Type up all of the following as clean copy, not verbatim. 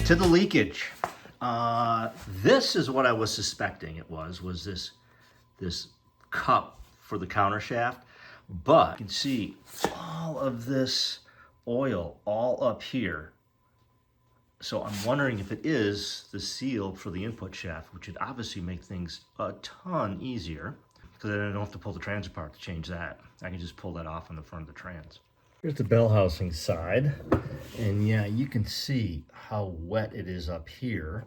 To the leakage. This is what I was suspecting it was this cup for the counter shaft, but you can see all of this oil all up here. So I'm wondering if it is the seal for the input shaft, which would obviously make things a ton easier, because I don't have to pull the trans apart to change that. I can just pull that off on the front of the trans. Here's the bell housing side, and yeah, you can see how wet it is up here.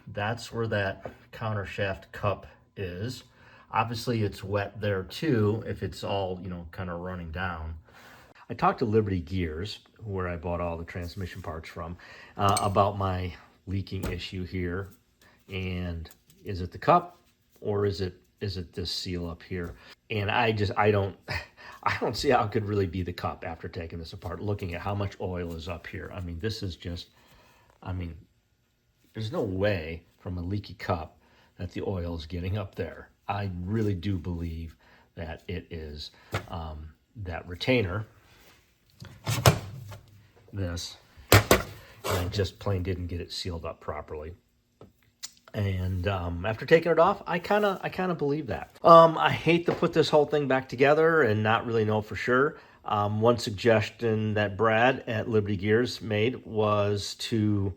That's where that counter shaft cup is. Obviously it's wet there too if it's all, you know, kind of running down. I talked to Liberty Gears, where I bought all the transmission parts from, about my leaking issue here. And is it the cup or is it this seal up here? And I don't see how it could really be the cup after taking this apart, looking at how much oil is up here. I mean, this is just, I mean, there's no way from a leaky cup that the oil is getting up there. I really do believe that it is that retainer, this, and I just plain didn't get it sealed up properly. And after taking it off, I kind of believe that. I hate to put this whole thing back together and not really know for sure. One suggestion that Brad at Liberty Gears made was to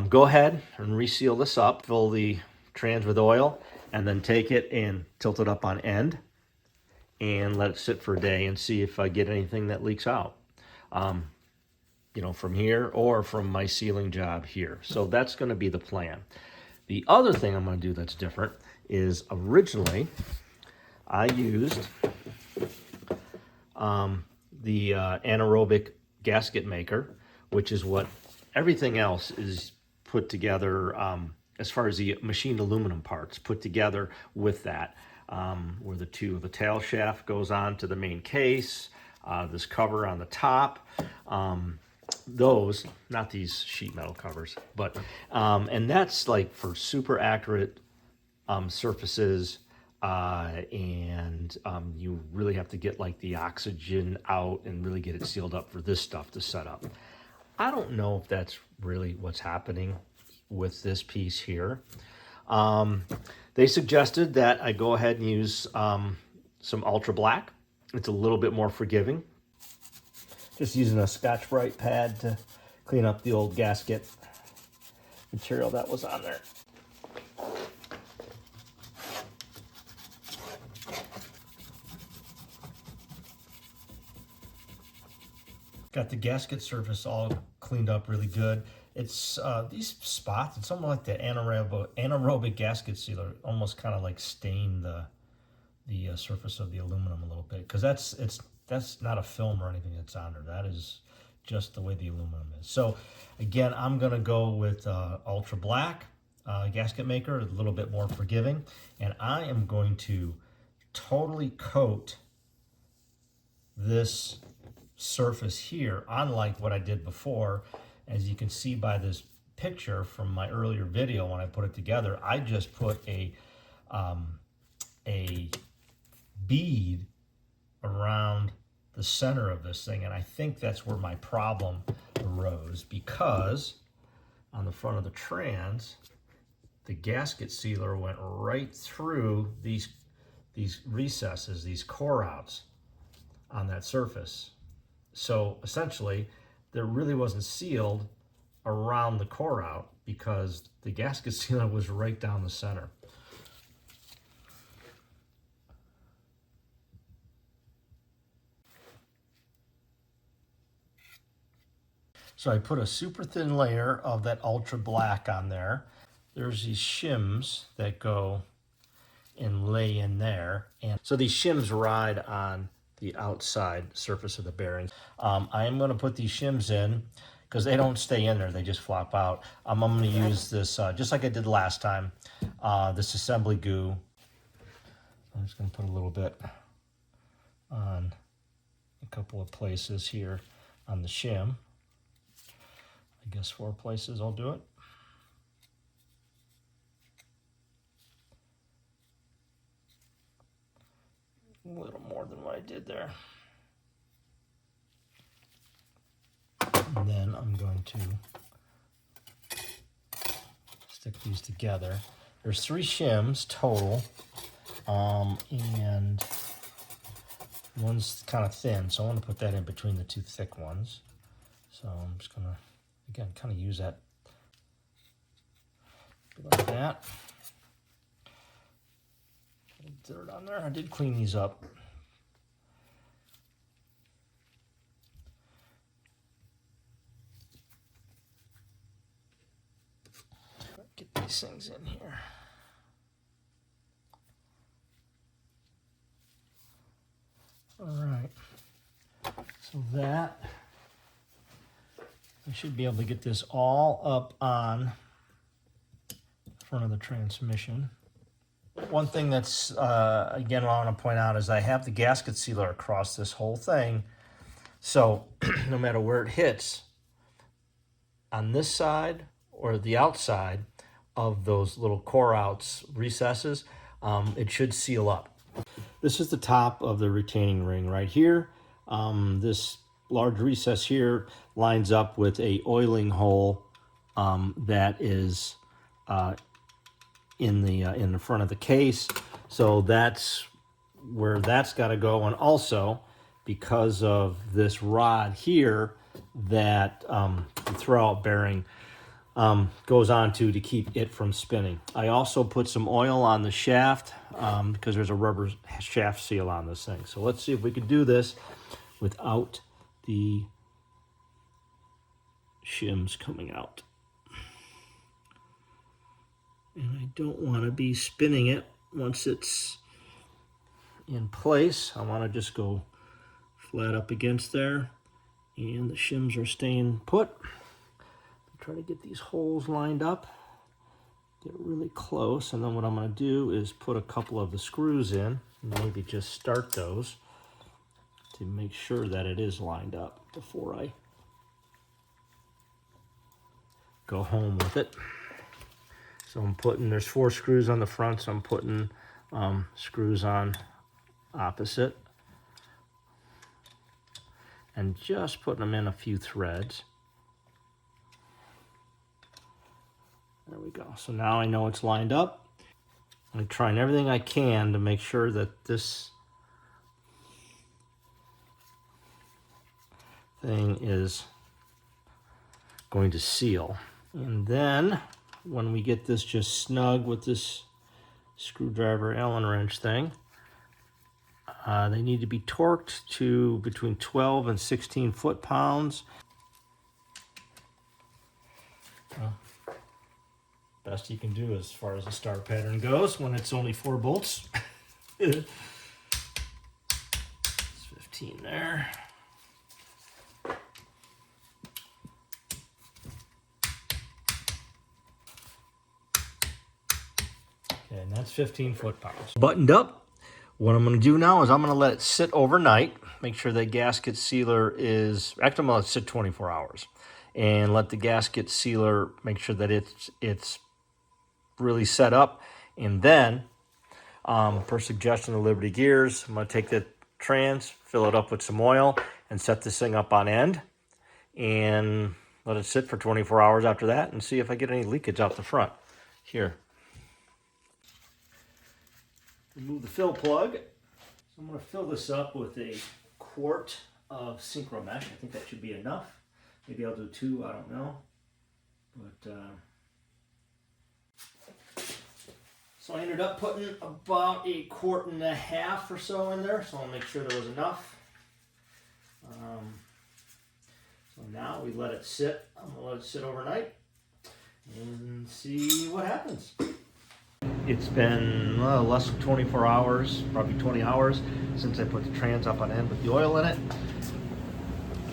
go ahead and reseal this up, fill the trans with oil, and then take it and tilt it up on end and let it sit for a day and see if I get anything that leaks out. You know, from here or from my sealing job here. So that's going to be the plan. The other thing I'm going to do that's different is originally I used the anaerobic gasket maker, which is what everything else is put together as far as the machined aluminum parts put together with that, where the tail shaft goes on to the main case, this cover on the top, those, not these sheet metal covers, but and that's like for super accurate surfaces, and you really have to get like the oxygen out and really get it sealed up for this stuff to set up. I don't know if that's really what's happening with this piece here. They suggested that I go ahead and use some Ultra Black. It's a little bit more forgiving. Just using a Scotch-Brite pad to clean up the old gasket material that was on there. Got the gasket surface all cleaned up really good. It's these spots, it's something like the anaerobic gasket sealer, almost kind of like stain the surface of the aluminum a little bit, because that's not a film or anything that's on there. That is just the way the aluminum is. So again, I'm gonna go with Ultra Black gasket maker, a little bit more forgiving, and I am going to totally coat this surface here, unlike what I did before. As you can see by this picture from my earlier video when I put it together, I just put a bead around the center of this thing, and I think that's where my problem arose, because on the front of the trans, the gasket sealer went right through these recesses, these core outs on that surface. So essentially, there really wasn't sealed around the core out because the gasket sealer was right down the center. So I put a super thin layer of that Ultra Black on there. There's these shims that go and lay in there. And so these shims ride on the outside surface of the bearings. I am going to put these shims in because they don't stay in there, they just flop out. I'm going to use this, just like I did last time, this assembly goo. I'm just going to put a little bit on a couple of places here on the shim. I guess 4 places I'll do it. A little more than what I did there. And then I'm going to stick these together. There's 3 shims total, and one's kind of thin, so I want to put that in between the 2 thick ones. So I'm just gonna, again, kind of use that like that. Dirt on there. I did clean these up. Get these things in here. All right. So that, I should be able to get this all up on front of the transmission. One thing that's, again, what I want to point out is I have the gasket sealer across this whole thing. So no matter where it hits, on this side or the outside of those little core outs recesses, it should seal up. This is the top of the retaining ring right here. This large recess here lines up with a oiling hole that is in the front of the case. So that's where that's got to go. And also, because of this rod here that the throwout bearing goes on to keep it from spinning. I also put some oil on the shaft because there's a rubber shaft seal on this thing. So let's see if we can do this without the shims coming out. And I don't want to be spinning it once it's in place. I want to just go flat up against there, and the shims are staying put. Try to get these holes lined up, get really close, and then what I'm going to do is put a couple of the screws in, and maybe just start those to make sure that it is lined up before I go home with it. So I'm putting, there's 4 screws on the front, so I'm putting screws on opposite and just putting them in a few threads. There we go. So now I know it's lined up. I'm trying everything I can to make sure that this thing is going to seal. And then when we get this just snug with this screwdriver Allen wrench thing, they need to be torqued to between 12 and 16 foot-pounds. Best you can do as far as the star pattern goes when it's only 4 bolts. It's 15 there. Okay, and that's 15 foot-pounds. Buttoned up. What I'm going to do now is I'm going to let it sit overnight. Make sure that gasket sealer is, actually I'm going to let it sit 24 hours. And let the gasket sealer make sure that it's really set up. And then, per suggestion of Liberty Gears, I'm going to take the trans, fill it up with some oil, and set this thing up on end. And let it sit for 24 hours after that and see if I get any leakage out the front. Here. Remove the fill plug. So I'm going to fill this up with a quart of synchro mesh. I think that should be enough. Maybe I'll do 2, I don't know. But so I ended up putting about 1.5 quarts or so in there, so I'll make sure there was enough. So now we let it sit. I'm going to let it sit overnight and see what happens. It's been less than 24 hours, probably 20 hours, since I put the trans up on end with the oil in it.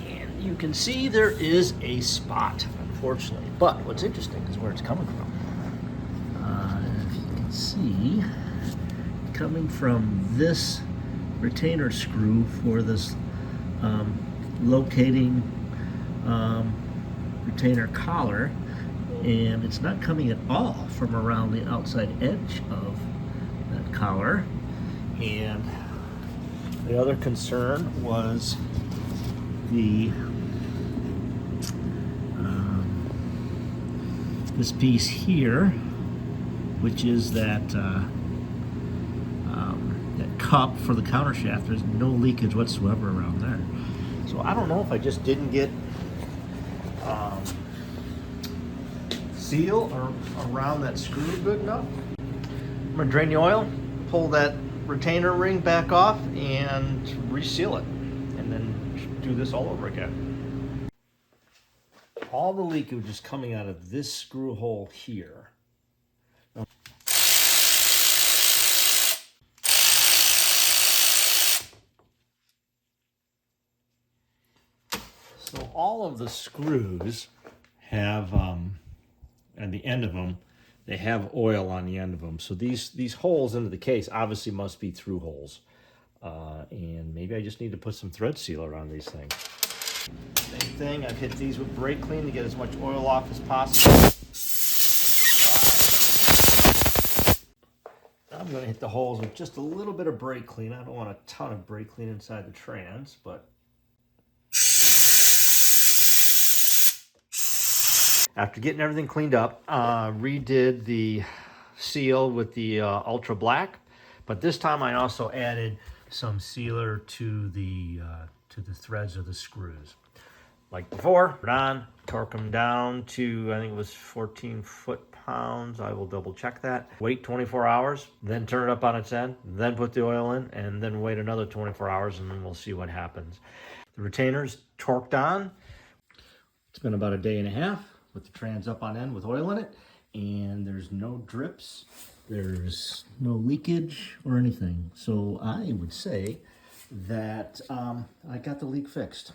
And you can see there is a spot, unfortunately. But what's interesting is where it's coming from. If you can see, coming from this retainer screw for this locating retainer collar, and it's not coming at all from around the outside edge of that collar. And the other concern was this piece here, which is that that cup for the counter shaft. There's no leakage whatsoever around there. So I don't know if I just didn't get seal around that screw good enough. I'm gonna drain the oil, pull that retainer ring back off, and reseal it, and then do this all over again. All the leakage is coming out of this screw hole here. So all of the screws have, at the end of them, they have oil on the end of them. So these holes into the case obviously must be through holes. And maybe I just need to put some thread sealer on these things. Same thing, I've hit these with brake clean to get as much oil off as possible. I'm going to hit the holes with just a little bit of brake clean. I don't want a ton of brake clean inside the trans, but after getting everything cleaned up, redid the seal with the ultra black, but this time I also added some sealer to the threads of the screws. Like before, put on, torque them down to, I think it was 14 foot-pounds. I will double check that. Wait 24 hours, then turn it up on its end, then put the oil in, and then wait another 24 hours, and then we'll see what happens. The retainer's torqued on. It's been about a day and a half with the trans up on end with oil in it, and there's no drips, there's no leakage or anything. So I would say that I got the leak fixed.